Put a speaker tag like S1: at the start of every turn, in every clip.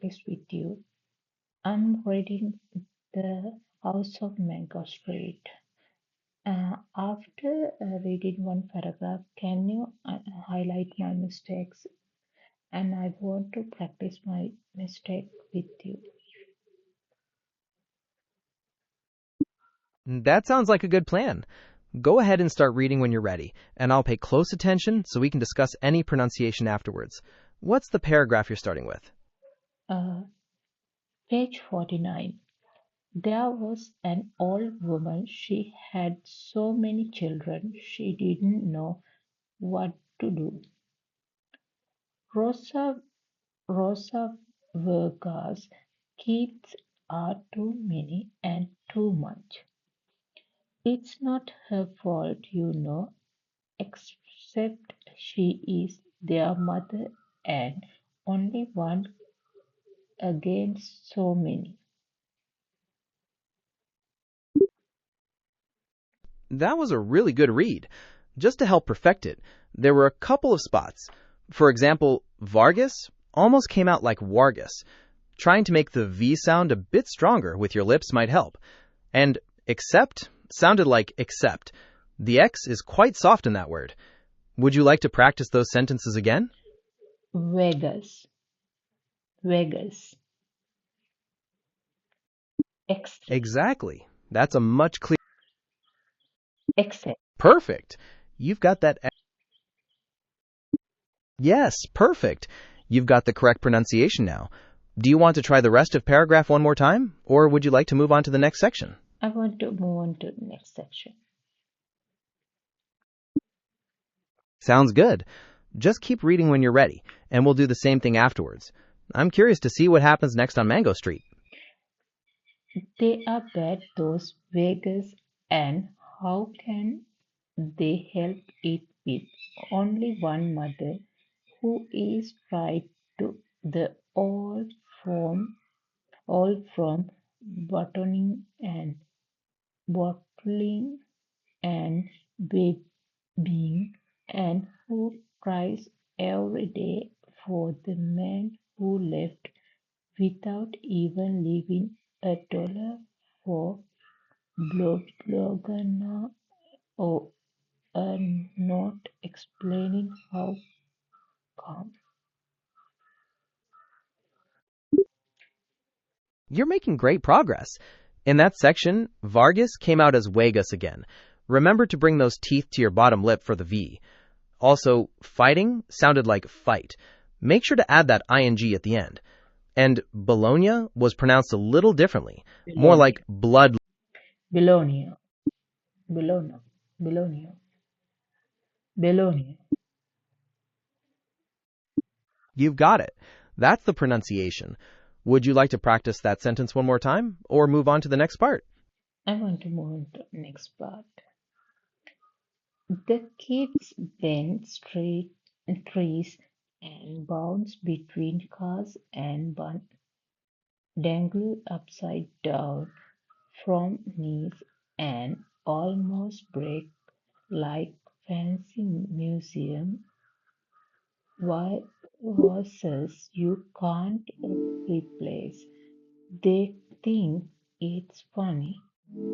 S1: practice with you. I'm reading The House of Mango Street. After reading one paragraph, can you highlight my mistakes? And I want to practice my mistake with you.
S2: That sounds like a good plan. Go ahead and start reading when you're ready, and I'll pay close attention so we can discuss any pronunciation afterwards. What's the paragraph you're starting with?
S1: Uh, Page 49. There was an old woman. She had so many children she didn't know what to do. Rosa Rosa Vargas kids are too many and too much. It's not her fault, except she is their mother and only one against so many.
S2: That was a really good read. Just to help perfect it, there were a couple of spots. For example, Vargas almost came out like Wargus. Trying to make the V sound a bit stronger with your lips might help. And accept sounded like accept. The X is quite soft in that word. Would you like to practice those sentences again?
S1: Vegas, Vegas, except,
S2: Exactly. That's a much clearer.
S1: except.
S2: Perfect. You've got that. Yes, perfect. You've got the correct pronunciation now. Do you want to try the rest of paragraph one more time, or would you like to move on to the next section?
S1: I want to move on to the next section.
S2: Sounds good. Just keep reading when you're ready, and we'll do the same thing afterwards. I'm curious to see what happens next on Mango Street.
S1: They are bad, those Vegas, and how can they help it with only one mother who is right to the all from bottling and bottling and babying, and who cries every day for the man who left without even leaving $1 for Blogana or a note explaining how come.
S2: You're making great progress. In that section, Vargas came out as Vegas again. Remember to bring those teeth to your bottom lip for the V. Also, fighting sounded like fight. Make sure to add that ing at the end. And Bologna was pronounced a little differently, more
S1: Bologna,
S2: like blood.
S1: Bologna, Bologna, Bologna, Bologna.
S2: You've got it. That's the pronunciation. Would you like to practice that sentence one more time, or move on to the next part?
S1: I want to move on to the next part. The kids bend straight trees and bounce between cars and dangle upside down from knees and almost break like fancy museum vases you can't replace. They think it's funny.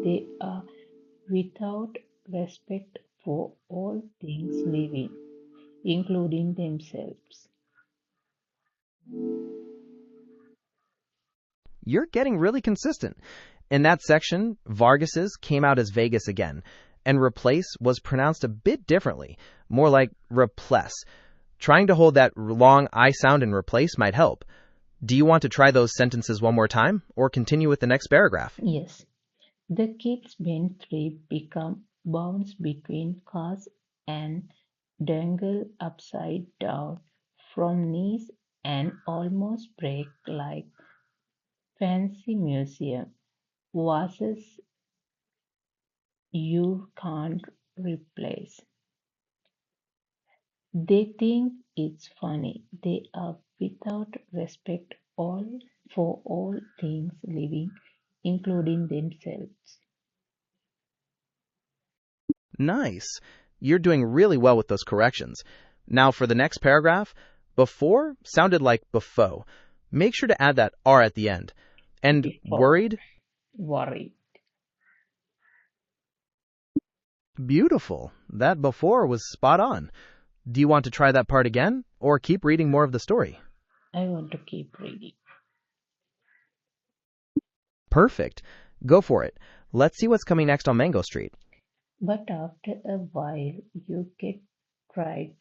S1: They are without respect for all things living, including themselves.
S2: You're getting really consistent. In that section, Vargas's came out as Vegas again, and replace was pronounced a bit differently, more like replace. Trying to hold that long I sound in replace might help. Do you want to try those sentences one more time, or continue with the next paragraph?
S1: Yes, the kids bend three become bounce between cars and dangle upside down from knees and almost break like fancy museum vases you can't replace. They think it's funny. They are without respect all for all things living, including themselves.
S2: Nice. You're doing really well with those corrections. Now for the next paragraph, before sounded like before. make sure to add that R at the end. And
S1: Before.
S2: worried?
S1: Worried.
S2: Beautiful. That before was spot on. Do you want to try that part again, or keep reading more of the story?
S1: I want to keep reading.
S2: Perfect. Go for it. Let's see what's coming next on Mango Street.
S1: But after a while, you get tired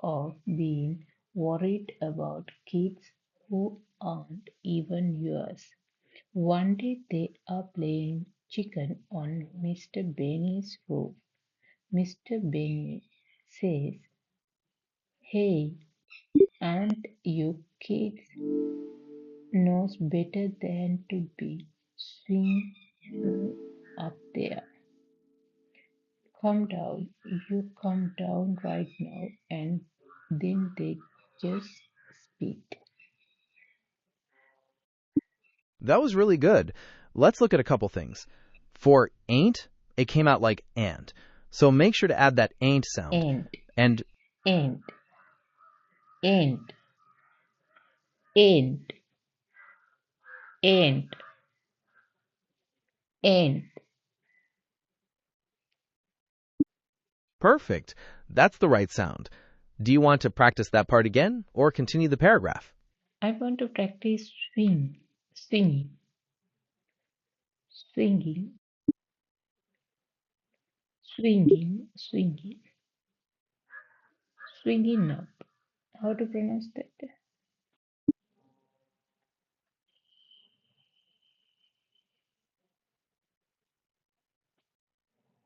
S1: of being worried about kids who aren't even yours. One day they are playing chicken on Mr. Benny's roof. Mr. Benny says, "Hey, aren't you kids knows better than to be swinging up there? Come down, you come down right now." And then they just spit.
S2: That was really good. Let's look at a couple things. For ain't, it came out like and. So make sure to add that ain't sound.
S1: And,
S2: And
S1: and, and, and, and.
S2: perfect. That's the right sound. Do you want to practice that part again, or continue the paragraph?
S1: I want to practice swinging, swinging, swinging, swinging, swinging up. How to pronounce that?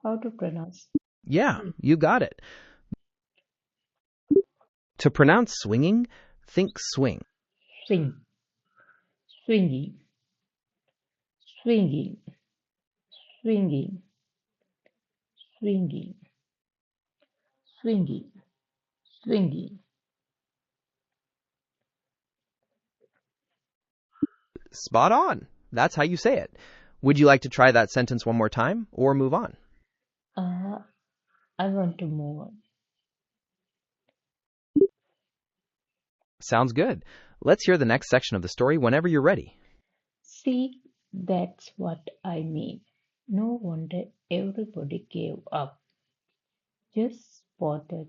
S1: How to pronounce?
S2: Yeah, you got it. To pronounce swinging, think swing.
S1: Swing, swinging, swinging, swinging, swinging, swinging, swinging.
S2: Spot on. That's how you say it. Would you like to try that sentence one more time, or move on?
S1: I want to move on.
S2: Sounds good. Let's hear the next section of the story whenever you're ready.
S1: See, that's what I mean. No wonder everybody gave up. Just spotted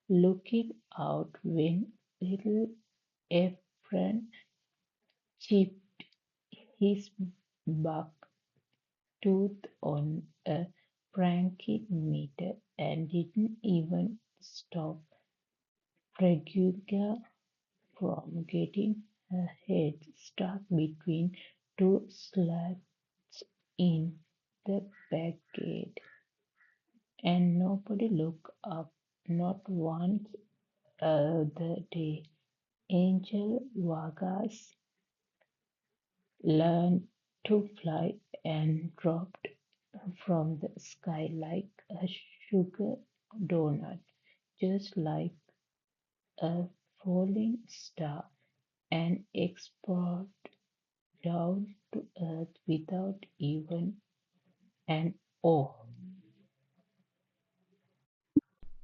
S1: looking out when little Ephraim chipped his buck tooth on a cranky meter and didn't even stop Freguga from getting her head stuck between two slats in the back gate. And nobody looked up, not once. The day Angel Vargas learned to fly and dropped from the sky like a sugar donut, just like a falling star, and exploded down to earth without even an "oh."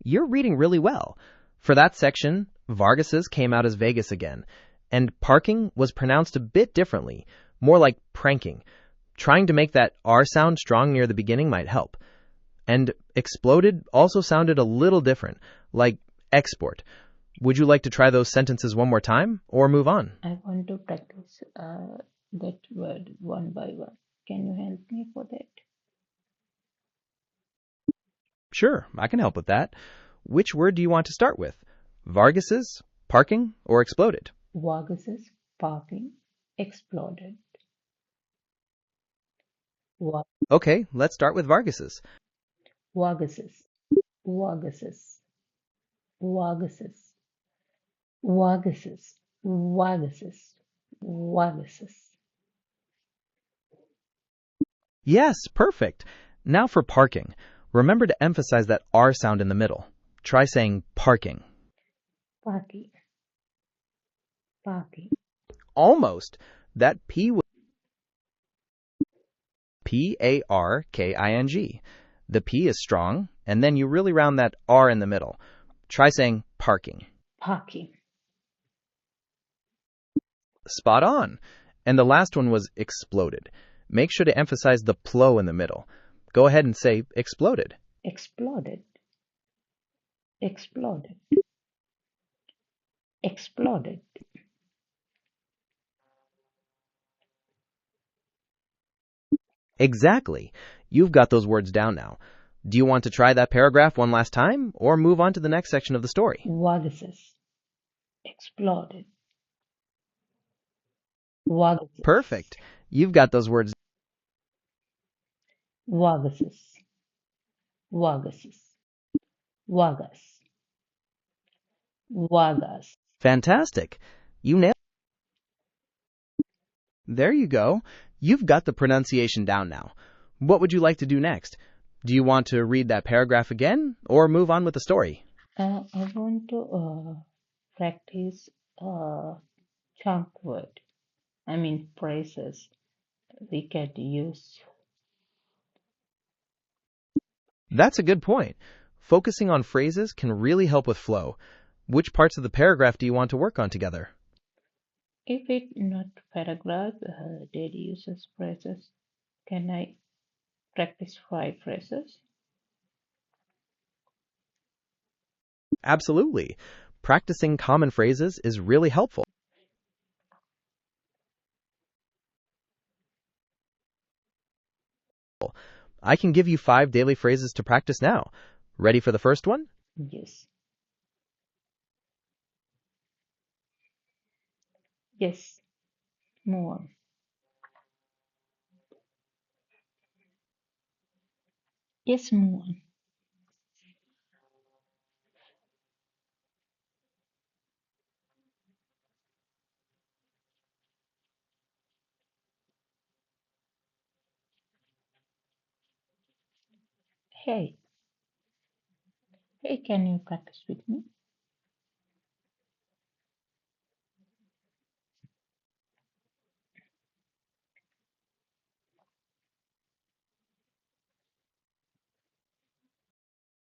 S2: You're reading really well. For that section, Vargas's came out as Vegas again, and parking was pronounced a bit differently, more like pranking. Trying to make that R sound strong near the beginning might help. And exploded also sounded a little different, like export. Would you like to try those sentences one more time, or move on?
S1: I want to practice that word one by one. Can you help me for that?
S2: Sure, I can help with that. Which word do you want to start with? Vargas's, parking, or exploded?
S1: Vargas's parking exploded. Va-
S2: Okay, let's start with Vargas's.
S1: Vargas's, Vargas's, Vargas's, Vargas's, Vargas's, Vargas's.
S2: Yes, perfect. Now for parking. Remember to emphasize that R sound in the middle. Try saying parking.
S1: Parking, parking.
S2: Almost. That P was P-A-R-K-I-N-G. The P is strong, and then you really round that R in the middle. Try saying parking.
S1: Parking.
S2: Spot on. And the last one was exploded. Make sure to emphasize the plo in the middle. Go ahead and say exploded.
S1: exploded, exploded, exploded.
S2: Exactly. You've got those words down now. Do you want to try that paragraph one last time or move on to the next section of the story?
S1: Vagases, exploded, vagases,
S2: Perfect. You've got those words.
S1: vagases, vagases, vagas, vagas.
S2: Fantastic. You nailed it. There you go. You've got the pronunciation down now. What would you like to do next? Do you want to read that paragraph again or move on with the story?
S1: I want to practice chunk word. I mean phrases we can use.
S2: That's a good point. Focusing on phrases can really help with flow. Which parts of the paragraph do you want to work on together?
S1: If it not paragraph, daily uses phrases. Can I practice 5 phrases?
S2: Absolutely. Practicing common phrases is really helpful. I can give you 5 daily phrases to practice now. Ready for the first one?
S1: Yes. Yes. Move on. Yes, move on. Hey, hey, can you practice with me?